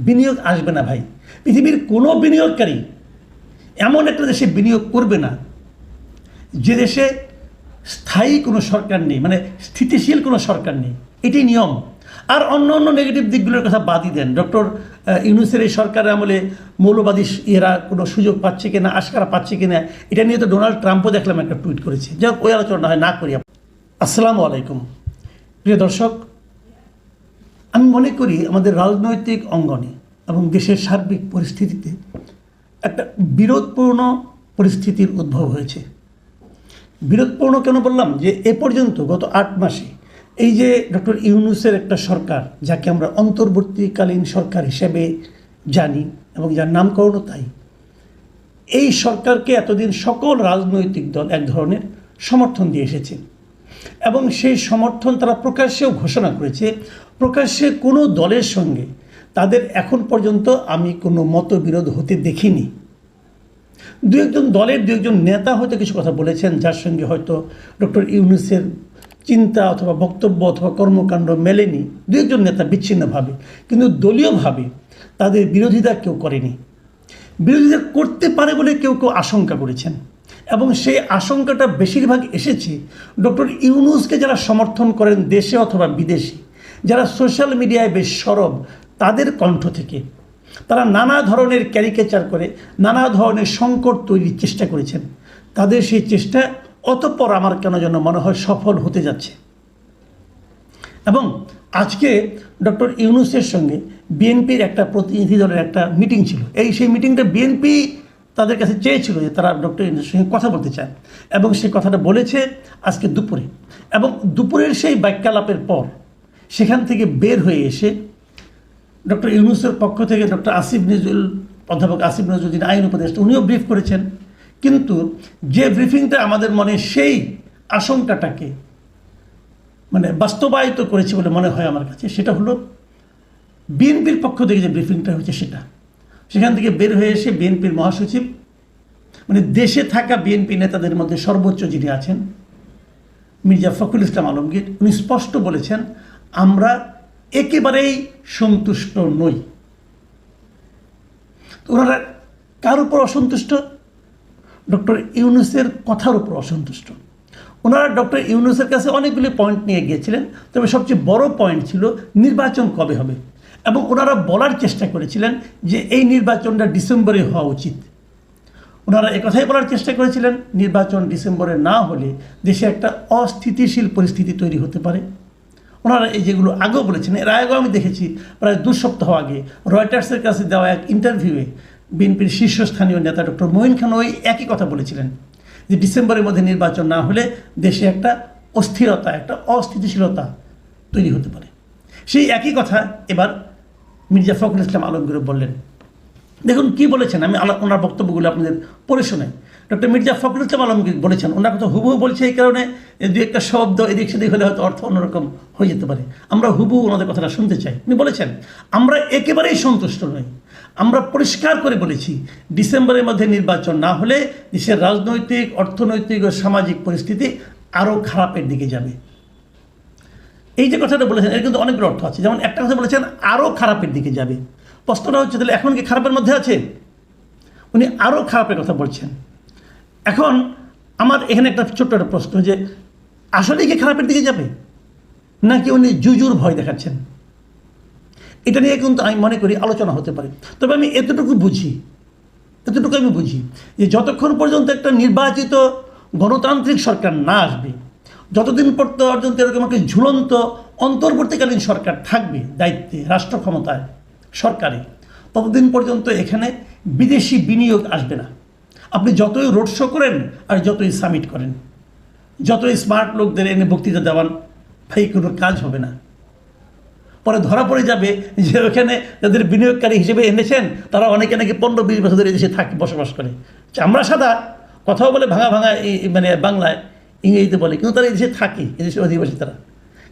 বিনিয়োগ আসবে না ভাই। পৃথিবীর কোনো বিনিয়োগকারী এমন একটা দেশে বিনিয়োগ করবে না যে দেশে স্থায়ী কোনো সরকার নেই, মানে স্থিতিশীল কোনো সরকার নেই। এটাই নিয়ম। আর অন্য অন্য নেগেটিভ দিকগুলোর কথা বাদই দেন। ডক্টর ইউনূসের এই সরকারের আমলে মৌলবাদী এরা কোনো সুযোগ পাচ্ছে কিনা, আশকারা পাচ্ছে কিনা, এটা নিয়ে তো ডোনাল্ড ট্রাম্পও দেখলাম একটা টুইট করেছে। যাই ওই আলোচনা হয় না করি। আসসালামু আলাইকুম প্রিয় দর্শক, আমি মনে করি আমাদের রাজনৈতিক অঙ্গনে এবং দেশের সার্বিক পরিস্থিতিতে একটা বিরোধপূর্ণ পরিস্থিতির উদ্ভব হয়েছে। বিরোধপূর্ণ কেন বললাম? যে এ পর্যন্ত গত 8 মাসে এই যে ডক্টর ইউনূসের একটা সরকার, যাকে আমরা অন্তর্বর্তীকালীন সরকার হিসেবে জানি এবং যার নামকরণও তাই, এই সরকারকে এতদিন সকল রাজনৈতিক দল এক ধরনের সমর্থন দিয়ে এসেছে এবং সেই সমর্থন তারা প্রকাশ্যেও ঘোষণা করেছে। প্রকাশ্যে কোনো দলের সঙ্গে তাদের এখন পর্যন্ত আমি কোনো মতবিরোধ হতে দেখিনি। দু একজন দলের দু একজন নেতা হয়তো কিছু কথা বলেছেন, যার সঙ্গে হয়তো ডক্টর ইউনূসের চিন্তা অথবা বক্তব্য অথবা কর্মকাণ্ড মেলেনি, দু একজন নেতা বিচ্ছিন্নভাবে, কিন্তু দলীয়ভাবে তাদের বিরোধিতা কেউ করেনি। বিরোধিতা করতে পারে বলে কেউ কেউ আশঙ্কা করেছেন এবং সেই আশঙ্কাটা বেশিরভাগ এসেছে ডক্টর ইউনূসকে যারা সমর্থন করেন দেশে অথবা বিদেশে, যারা সোশ্যাল মিডিয়ায় বেশ সরব, তাদের কণ্ঠ থেকে। তারা নানা ধরনের ক্যারিকেচার করে নানা ধরনের সংকট তৈরির চেষ্টা করেছেন। তাদের সেই চেষ্টা অতঃপর আমার কেন যেন মনে হয় সফল হতে যাচ্ছে। এবং আজকে ডক্টর ইউনূসের সঙ্গে বিএনপির একটা প্রতিনিধি দলের একটা মিটিং ছিল। সেই মিটিংটা বিএনপি তাদের কাছে চেয়েছিল যে তারা ডক্টর ইউনূসের সঙ্গে কথা বলতে চান এবং সেই কথাটা বলেছে আজকে দুপুরে। এবং দুপুরের সেই বাক্যালাপের পর সেখান থেকে বের হয়ে এসে ডক্টর ইউনূসের পক্ষ থেকে ডক্টর অধ্যাপক আসিফ নজরুল, যিনি আইন উপদেষ্টা, উনিও ব্রিফ করেছেন। কিন্তু যে ব্রিফিংটা আমাদের মনে সেই আশঙ্কাটাকে মানে বাস্তবায়িত করেছে বলে মনে হয় আমার কাছে, সেটা হলো বিএনপির পক্ষ থেকে যে ব্রিফিংটা হয়েছে সেটা। সেখান থেকে বের হয়ে এসে বিএনপির মহাসচিব, মানে দেশে থাকা বিএনপি নেতাদের মধ্যে সর্বোচ্চ যিনি আছেন, মির্জা ফখরুল ইসলাম আলমগীর, উনি স্পষ্ট বলেছেন আমরা একেবারেই সন্তুষ্ট নই। তো ওনারা কার উপর অসন্তুষ্ট? ডক্টর ইউনূসের কথার উপর অসন্তুষ্ট। ওনারা ডক্টর ইউনূসের কাছে অনেকগুলি পয়েন্ট নিয়ে গিয়েছিলেন, তবে সবচেয়ে বড় পয়েন্ট ছিল নির্বাচন কবে হবে। এবং ওনারা বলার চেষ্টা করেছিলেন যে এই নির্বাচনটা ডিসেম্বরে হওয়া উচিত। ওনারা একথাই বলার চেষ্টা করেছিলেন নির্বাচন ডিসেম্বরে না হলে দেশে একটা অস্থিতিশীল পরিস্থিতি তৈরি হতে পারে। ওনারা এই যেগুলো আগেও বলেছেন, এর আগেও আমি দেখেছি প্রায় 2 সপ্তাহ আগে রয়টার্সের কাছে দেওয়া এক ইন্টারভিউয়ে বিএনপির শীর্ষস্থানীয় নেতা ডক্টর মঈন খান ওই একই কথা বলেছিলেন যে ডিসেম্বরের মধ্যে নির্বাচন না হলে দেশে একটা অস্থিরতা, একটা অস্থিতিশীলতা তৈরি হতে পারে। সেই একই কথা এবার মির্জা ফখরুল ইসলাম আলমগীর বললেন। দেখুন কি বলেছেন, আমি ওনার বক্তব্যগুলো আপনাদের পড়ে শোনাই। ডক্টর মির্জা ফখরুল ইসলাম আলমগীর বলেছেন, ওনার কথা হুবহু বলছে এই কারণে দু একটা শব্দ এদিক সেদিক হলে হয়তো অর্থ অন্যরকম হয়ে যেতে পারে। আমরা হুবহু ওনাদের কথাটা শুনতে চাই। উনি বলেছেন আমরা একেবারেই সন্তুষ্ট নই। আমরা পরিষ্কার করে বলেছি ডিসেম্বরের মধ্যে নির্বাচন না হলে দেশের রাজনৈতিক, অর্থনৈতিক ও সামাজিক পরিস্থিতি আরও খারাপের দিকে যাবে। এই যে কথাটা বলেছেন এর কিন্তু অনেকগুলো অর্থ আছে। যেমন একটা কথা বলেছেন আরও খারাপের দিকে যাবে। প্রশ্নটা হচ্ছে তাহলে এখন কি খারাপের মধ্যে আছে? উনি আরও খারাপের কথা বলছেন। এখন আমার এখানে একটা ছোট্ট একটা প্রশ্ন, যে আসলেই কি খারাপের দিকে যাবে নাকি উনি জুজুর ভয় দেখাচ্ছেন? এটা নিয়ে কিন্তু আমি মনে করি আলোচনা হতে পারে। তবে আমি এতটুকু বুঝি যে যতক্ষণ পর্যন্ত একটা নির্বাচিত গণতান্ত্রিক সরকার না আসবে, যতদিন পর্যন্ত এরকম একটা ঝুলন্ত অন্তর্বর্তীকালীন সরকার থাকবে দায়িত্বে, রাষ্ট্র ক্ষমতায়, সরকারে, ততদিন পর্যন্ত এখানে বিদেশি বিনিয়োগ আসবে না। আপনি যতই রোড শো করেন আর যতই সামিট করেন, যতই স্মার্ট লোকদের এনে বক্তৃতা দেওয়ান, ভাই কোনো কাজ হবে না। পরে ধরা পড়ে যাবে যে ওখানে যাদের বিনিয়োগকারী হিসেবে এনেছেন তারা অনেকে নাকি 15-20 বছর ধরে এদেশে বসবাস করে। আমরা সাদা কথাও বলে ভাঙা মানে বাংলায়, ইংরেজিতে বলে, কিন্তু তারা এদেশে থাকে, এদেশের অধিবাসী তারা।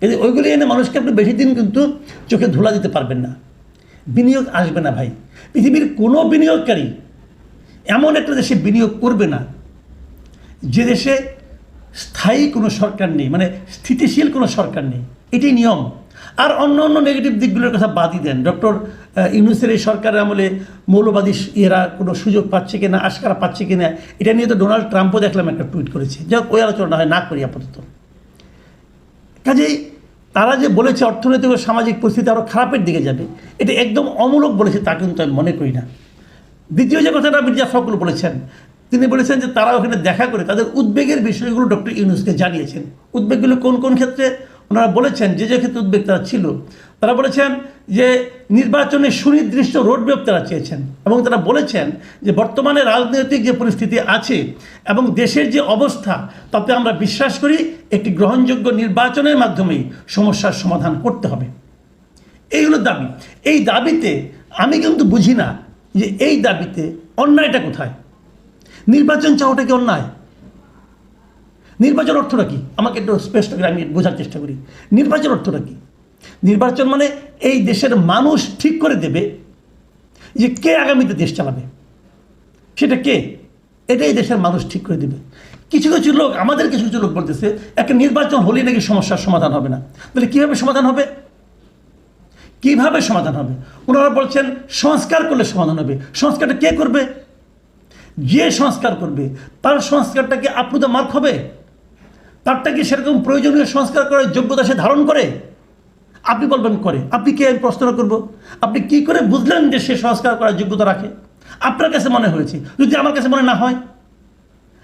এই ওইগুলি এনে মানুষকে আপনি বেশি দিন কিন্তু চোখে ধুলা দিতে পারবেন না। বিনিয়োগ আসবে না ভাই। পৃথিবীর কোনো বিনিয়োগকারী এমন একটা দেশে বিনিয়োগ করবে না যে দেশে স্থায়ী কোনো সরকার নেই, মানে স্থিতিশীল কোনো সরকার নেই। এটাই নিয়ম। আর অন্য অন্য নেগেটিভ দিকগুলোর কথা বাদই দেন। ডক্টর ইউনূসের এই সরকারের আমলে মৌলবাদী এরা কোনো সুযোগ পাচ্ছে কিনা, আশকারা পাচ্ছে কিনা, এটা নিয়ে তো ডোনাল্ড ট্রাম্পও দেখলাম একটা টুইট করেছে। যাই হোক, ওই আলোচনা হয় না করি আপাতত। কাজেই তারা যে বলেছে অর্থনৈতিক ও সামাজিক পরিস্থিতি আরও খারাপের দিকে যাবে, এটা একদম অমূলক বলেছে তা কিন্তু আমি মনে করি না। দ্বিতীয় যে কথাটা মির্জা ফখরুল বলেছেন, তিনি বলেছেন যে তারা ওখানে দেখা করে তাদের উদ্বেগের বিষয়গুলো ডক্টর ইউনূসকে জানিয়েছেন। উদ্বেগগুলো কোন কোন ক্ষেত্রে ওনারা বলেছেন, যে যে ক্ষেত্রে উদ্বেগ তারা ছিল, তারা বলেছেন যে নির্বাচনে সুনির্দিষ্ট রোডম্যাপ তারা চেয়েছেন, এবং তারা বলেছেন যে বর্তমানে রাজনৈতিক যে পরিস্থিতি আছে এবং দেশের যে অবস্থা, তাতে আমরা বিশ্বাস করি একটি গ্রহণযোগ্য নির্বাচনের মাধ্যমেই সমস্যার সমাধান করতে হবে। এই হলো দাবি। এই দাবিতে আমি কিন্তু বুঝি না যে এই দাবিতে অন্যায়টা কোথায়। নির্বাচন চাওয়াটা কি অন্যায়? নির্বাচন অর্থটা কি? আমাকে একটু স্পষ্ট করে আমি বোঝার চেষ্টা করি। নির্বাচন অর্থটা কি? নির্বাচন মানে এই দেশের মানুষ ঠিক করে দেবে যে কে আগামীতে দেশ চালাবে, সেটা কে, এটাই দেশের মানুষ ঠিক করে দেবে। কিছু কিছু লোক, আমাদের কিছু কিছু লোক বলতেছে একটা নির্বাচন হলেই নাকি সমস্যার সমাধান হবে না। তাহলে কীভাবে সমাধান হবে? কিভাবে সমাধান হবে? ওনারা বলছেন সংস্কার করলে সমাধান হবে। সংস্কারটা কে করবে? যে সংস্কার করবে তার সংস্কারটা কি আপনি মার্ক হবে? তারটা কি সেরকম প্রয়োজনীয় সংস্কার করার যোগ্যতা সে ধারণ করে? আপনি বলবেন করে। আপনি কে? আমি প্রশ্ন করবো, আপনি কি করে বুঝলেন যে সে সংস্কার করার যোগ্যতা রাখে? আপনার কাছে মনে হয়েছে, যদি আমার কাছে মনে না হয়,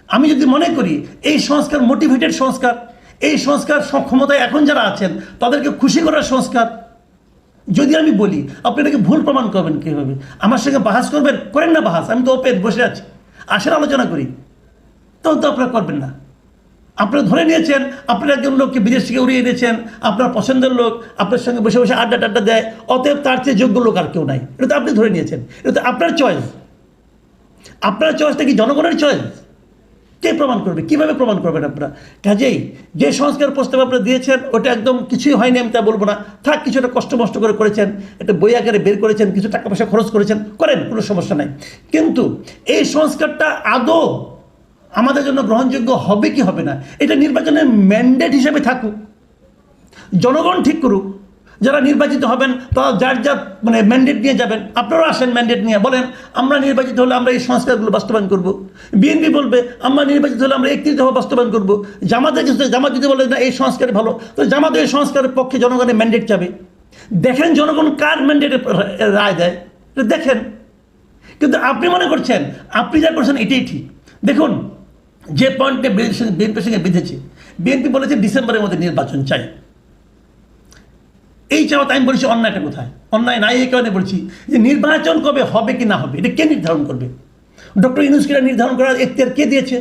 আমি যদি মনে করি এই সংস্কার মোটিভেটেড সংস্কার, এই সংস্কার ক্ষমতায় এখন যারা আছেন তাদেরকে খুশি করার সংস্কার, যদি আমি বলি, আপনি এটাকে ভুল প্রমাণ করবেন কীভাবে? আমার সঙ্গে বাহাস করবেন? করেন না বাহাস, আমি তো ওপেন বসে আছি, আসেন আলোচনা করি। তখন তো আপনারা করবেন না। আপনারা ধরে নিয়েছেন আপনার একজন লোককে বিদেশ থেকে উড়িয়ে এনেছেন, আপনার পছন্দের লোক আপনার সঙ্গে বসে বসে আড্ডা টাড্ডা দেয়, অতএব তার চেয়ে যোগ্য লোক আর কেউ নাই। এটা তো আপনি ধরে নিয়েছেন, এটা তো আপনার চয়েস। আপনার চয়েসটা কি জনগণের চয়েস? কে প্রমাণ করবে? কীভাবে প্রমাণ করবেন আপনারা? কাজেই যে সংস্কার প্রস্তাব আপনারা দিয়েছেন ওটা একদম কিছুই হয়নি আমি তা বলবো না। থাক, কিছুটা কষ্ট মষ্ট করে করেছেন, একটা বই আকারে বের করেছেন, কিছু টাকা পয়সা খরচ করেছেন, করেন, কোনো সমস্যা নাই। কিন্তু এই সংস্কারটা আদৌ আমাদের জন্য গ্রহণযোগ্য হবে কি হবে না, এটা নির্বাচনের ম্যান্ডেট হিসেবে থাকুক, জনগণ ঠিক করুক। যারা নির্বাচিত হবেন তারা যার যার ম্যান্ডেট নিয়ে যাবেন। আপনারাও আসেন ম্যান্ডেট নিয়ে, বলেন আমরা নির্বাচিত হলে আমরা এই সংস্কারগুলো বাস্তবায়ন করব। বিএনপি বলবে আমরা নির্বাচিত হলে আমরা 31 দফা বাস্তবায়ন করব। জামাত যদি বলে না এই সংস্কার ভালো, তো জামাত এই সংস্কারের পক্ষে জনগণের ম্যান্ডেট যাবে। দেখেন জনগণ কার ম্যান্ডেটে রায় দেয়, দেখেন। কিন্তু আপনি মনে করছেন আপনি যা করছেন এটাই ঠিক। দেখুন, যে পয়েন্টে বিএনপির সঙ্গে বেঁধেছে, বিএনপি বলেছে ডিসেম্বরের মধ্যে নির্বাচন চাই। এই চাওয়াতে আমি বলছি অন্যায়টা কোথায়? অন্যায় নাই এই কারণে বলছি যে নির্বাচন কবে হবে কি না হবে এটা কে নির্ধারণ করবে? ডক্টর ইউনূসকে নির্ধারণ করার এখতিয়ার কে দিয়েছে?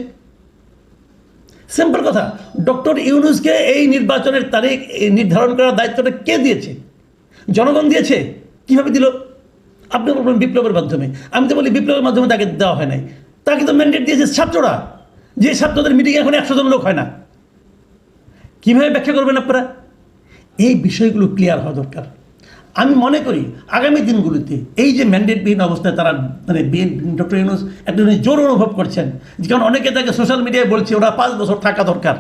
সিম্পল কথা, ডক্টর ইউনূসকে এই নির্বাচনের তারিখ নির্ধারণ করার দায়িত্বটা কে দিয়েছে? জনগণ দিয়েছে। কিভাবে দিল? আপনি বলবেন বিপ্লবের মাধ্যমে। আমি তো বলি বিপ্লবের মাধ্যমে তাকে দেওয়া হয় নাই, তাকে তো ম্যান্ডেট দিয়েছে ছাত্ররা। যে ছাত্রদের মিটিংয়ে এখন 100 জন লোক হয় না। কীভাবে ব্যাখ্যা করবেন আপনারা? এই বিষয়গুলো ক্লিয়ার হওয়া দরকার। আমি মনে করি আগামী দিনগুলোতে এই যে ম্যান্ডেটবিহীন অবস্থায় তারা ডক্টর ইউনূস একটা জোর অনুভব করছেন, কারণ অনেকে তাকে সোশ্যাল মিডিয়ায় বলছে ওরা 5 বছর থাকা দরকার।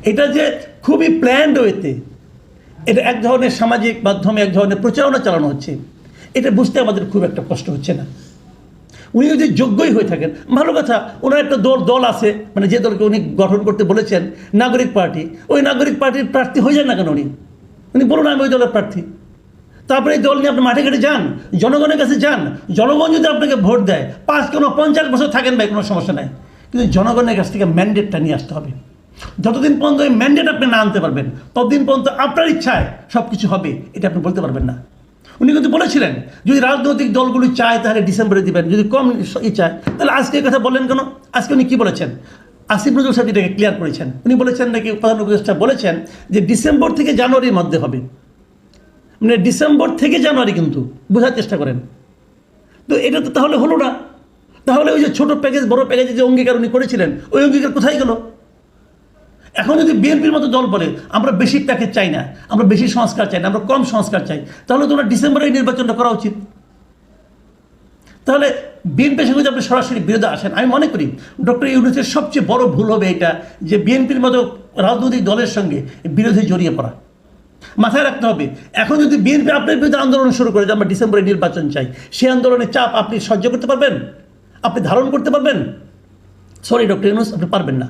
এটা যে খুবই প্ল্যান্ড ওয়েতে, এটা এক ধরনের সামাজিক মাধ্যমে এক ধরনের প্রচারণা চালানো হচ্ছে, এটা বুঝতে আমাদের খুব একটা কষ্ট হচ্ছে না। উনি যদি যোগ্যই হয়ে থাকেন ভালো কথা, ওনার একটা দল আছে, যে দলকে উনি গঠন করতে বলেছেন, নাগরিক পার্টি, ওই নাগরিক পার্টির প্রার্থী হয়ে যান না কেন? উনি বলুন আমি ওই দলের প্রার্থী। তারপরে এই দল নিয়ে আপনি মাঠে ঘাটে যান, জনগণের কাছে যান। জনগণ যদি আপনাকে ভোট দেয়, 50 বছর থাকেন ভাই, কোনো সমস্যা নাই। কিন্তু জনগণের কাছ থেকে ম্যান্ডেটটা নিয়ে আসতে হবে। যতদিন পর্যন্ত ওই ম্যান্ডেট আপনি না আনতে পারবেন, ততদিন পর্যন্ত আপনার ইচ্ছায় সব কিছু হবে এটা আপনি বলতে পারবেন না। উনি কিন্তু বলেছিলেন যদি রাজনৈতিক দলগুলি চায় তাহলে ডিসেম্বরে দিবেন, যদি কম চায় তাহলে আজকে এই কথা বললেন কেন? আজকে উনি কী বলেছেন? আসিফ নজরুল সাহেব এটাকে ক্লিয়ার করেছেন। উনি বলেছেন নাকি, প্রধান উপদেষ্টা বলেছেন যে ডিসেম্বর থেকে জানুয়ারির মধ্যে হবে। ডিসেম্বর থেকে জানুয়ারি, কিন্তু বোঝার চেষ্টা করেন। তো এটা তো তাহলে হলো না। তাহলে ওই যে ছোটো প্যাকেজ বড় প্যাকেজে যে অঙ্গীকার উনি করেছিলেন, ওই অঙ্গীকার কোথায় গেল? এখন যদি বিএনপির মতো দল বলে আমরা বেশি প্যাকেজ চাই না, আমরা বেশি সংস্কার চাই না, আমরা কম সংস্কার চাই, তাহলে তোমরা ডিসেম্বরে এই নির্বাচনটা করা উচিত। তাহলে বিএনপির সঙ্গে যদি আপনি সরাসরি বিরোধে আসেন, আমি মনে করি ডক্টর ইউনূসের সবচেয়ে বড় ভুল হবে এটা যে বিএনপির মতো রাজনৈতিক দলের সঙ্গে বিরোধে জড়িয়ে পড়া। মাথায় রাখতে হবে। এখন যদি বিএনপি আপনার বিরুদ্ধে আন্দোলন শুরু করে যে আমরা ডিসেম্বরে নির্বাচন চাই, সেই আন্দোলনের চাপ আপনি সহ্য করতে পারবেন? আপনি ধারণ করতে পারবেন? সরি ডক্টর ইউনূস, আপনি পারবেন না।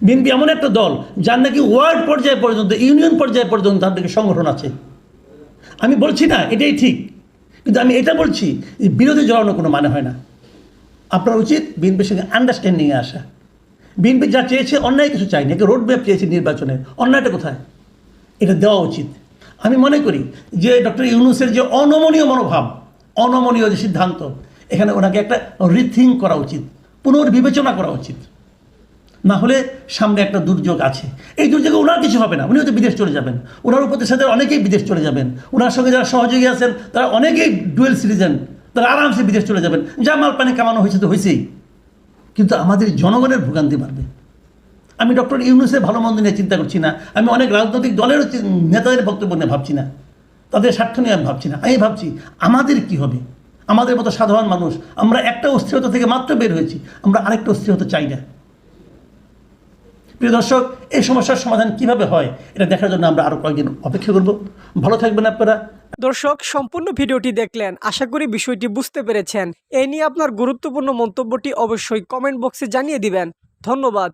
বিএনপি এমন একটা দল যার নাকি ওয়ার্ড পর্যায়ে পর্যন্ত, ইউনিয়ন পর্যায়ে পর্যন্ত তার নাকি সংগঠন আছে। আমি বলছি না এটাই ঠিক, কিন্তু আমি এটা বলছি যে বিরোধী জড়ানো কোনো মানে হয় না। আপনার উচিত বিএনপির সঙ্গে আন্ডারস্ট্যান্ডিংয়ে আসা। বিএনপি যা চেয়েছে অন্যায় কিছু চায়নি, একটা রোড ম্যাপ চেয়েছে নির্বাচনের, অন্যায়টা কোথায়? এটা দেওয়া উচিত। আমি মনে করি যে ডক্টর ইউনূসের যে অনমনীয় মনোভাব, অনমনীয় যে সিদ্ধান্ত, এখানে ওনাকে একটা রিথিঙ্ক করা উচিত, পুনর্বিবেচনা করা উচিত। না হলে সামনে একটা দুর্যোগ আছে। এই দুর্যোগে ওনার কিছু হবে না, উনিও তো বিদেশ চলে যাবেন, ওনার উপদেষ্টাদের অনেকেই বিদেশ চলে যাবেন, ওনার সঙ্গে যারা সহযোগী আছেন তারা অনেকেই ডুয়েল সিটিজেন, তারা আরামসে বিদেশ চলে যাবেন। যা মাল পানি কামানো হয়েছে তো হয়েছেই, কিন্তু আমাদের জনগণের ভোগান্তি বাড়বে। আমি ডক্টর ইউনূসের ভালো মন্দ নিয়ে চিন্তা করছি না, আমি অনেক রাজনৈতিক দলেরও নেতাদের বক্তব্য নিয়ে ভাবছি না, তাদের স্বার্থ নিয়ে আমি ভাবছি না। আমি ভাবছি আমাদের কি হবে, আমাদের মতো সাধারণ মানুষ, আমরা একটা অস্থিরতা থেকে মাত্র বের হয়েছি, আমরা আরেকটা অস্থিরতা চাই না। প্রিয় দর্শক, এই সমস্যার সমাধান কিভাবে হয় এটা দেখার জন্য আমরা আরও কয়েকদিন অপেক্ষা করব। ভালো থাকবেন আপনারা। দর্শক, সম্পূর্ণ ভিডিওটি দেখলেন, আশা করি বিষয়টি বুঝতে পেরেছেন। এই নিয়ে আপনার গুরুত্বপূর্ণ মন্তব্যটি অবশ্যই কমেন্ট বক্সে জানিয়ে দিবেন। ধন্যবাদ।